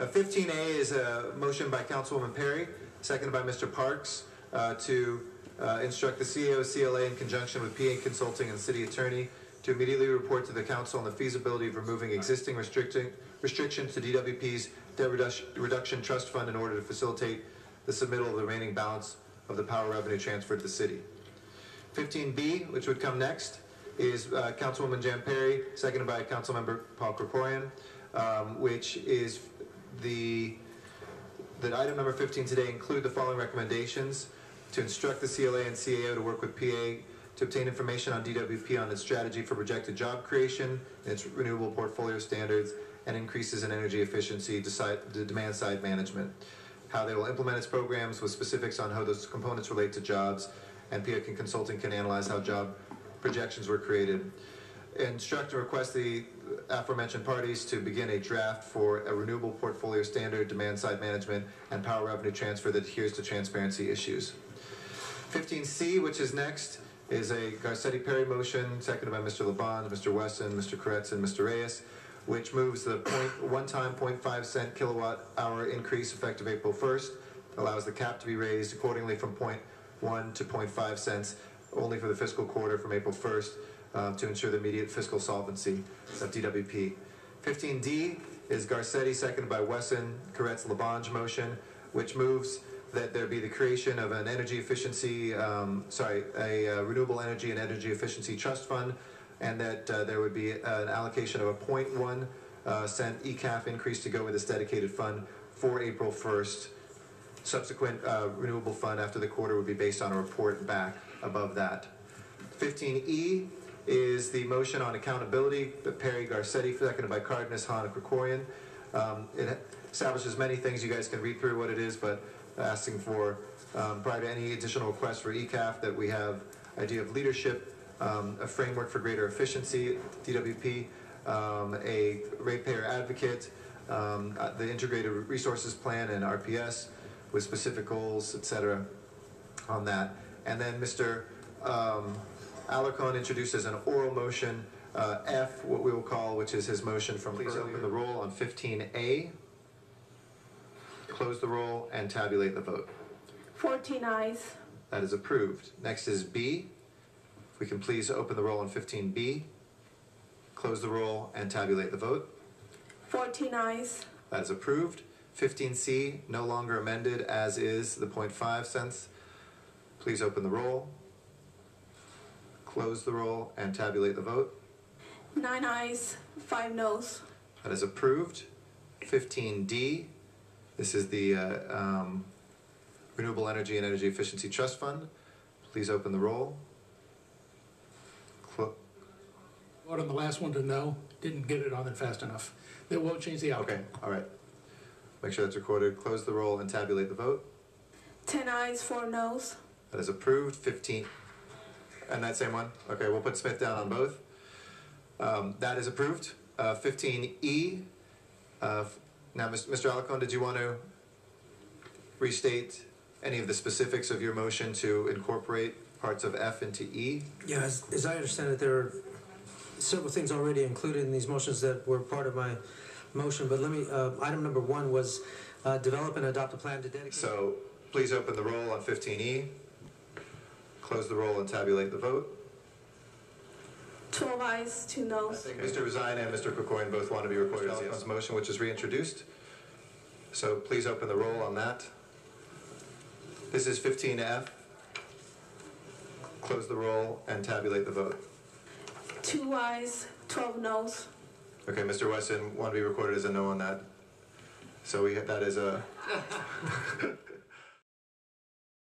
15A is a motion by Councilwoman Perry, seconded by Mr. Parks, to instruct the CEO, CLA, in conjunction with PA Consulting and City Attorney, to immediately report to the Council on the feasibility of removing existing restrictions to DWP's Debt Reduction Trust Fund in order to facilitate the submittal of the remaining balance of the power revenue transferred to the city. 15B, which would come next, is Councilwoman Jan Perry, seconded by Councilmember Paul Krikorian, which is that item number 15 today include the following recommendations: to instruct the CLA and CAO to work with PA to obtain information on DWP on its strategy for projected job creation, its renewable portfolio standards, and increases in energy efficiency, the demand side management, how they will implement its programs with specifics on how those components relate to jobs, and PA Consulting can analyze how job projections were created. Instruct and request the aforementioned parties to begin a draft for a renewable portfolio standard, demand side management, and power revenue transfer that adheres to transparency issues. 15C, which is next, is a Garcetti-Perry motion, seconded by Mr. Labange, Mr. Wesson, Mr. Koretz, and Mr. Reyes, which moves the one-time 0.5 cent kilowatt hour increase effective April 1st, allows the cap to be raised accordingly from 0.1 to 0.5 cents only for the fiscal quarter from April 1st to ensure the immediate fiscal solvency of DWP. 15D is Garcetti, seconded by Wesson, Koretz, Labange motion, which moves that there be the creation of an energy efficiency, a renewable energy and energy efficiency trust fund, and that there would be an allocation of a 0.1 cent ECAF increase to go with this dedicated fund for April 1st. Subsequent renewable fund after the quarter would be based on a report back above that. 15E is the motion on accountability, Perry, Garcetti, seconded by Cardenas, Hahn, and Krikorian. It establishes many things. You guys can read through what it is, but asking for, prior to any additional requests for ECAF, that we have idea of leadership, a framework for greater efficiency, DWP, a ratepayer advocate, the integrated resources plan and RPS with specific goals, etc. on that. And then Mr. Alarcon introduces an oral motion, F, what we will call, which is his motion from please open the roll on 15A, close the roll, and tabulate the vote. 14 ayes. That is approved. Next is B. If we can please open the roll on 15B, close the roll, and tabulate the vote. 14 ayes. That is approved. 15C, no longer amended, as is the 0.5 cents. Please open the roll, close the roll, and tabulate the vote. 9 ayes, 5 noes. That is approved. 15D, this is the Renewable Energy and Energy Efficiency Trust Fund. Please open the roll. Vote on the last one to no. Didn't get it on it fast enough. That won't change the outcome. Okay, all right. Make sure that's recorded. Close the roll and tabulate the vote. 10 ayes, 4 noes. That is approved. 15. And that same one? Okay, we'll put Smith down on both. That is approved. 15E. Now, Mr. Alarcon, did you want to restate any of the specifics of your motion to incorporate parts of F into E? Yeah, as I understand it, there are several things already included in these motions that were part of my motion, but let me, item number 1 was develop and adopt a plan to dedicate. So please open the roll on 15E, close the roll and tabulate the vote. 12 ayes, 2 noes. I think Mr. Rezine and Mr. Krikorian both want to be recorded as yes. Motion, which is reintroduced. So please open the roll on that. This is 15F. Close the roll and tabulate the vote. 2 ayes, 12 noes. Okay, Mr. Wesson want to be recorded as a no on that. So that is a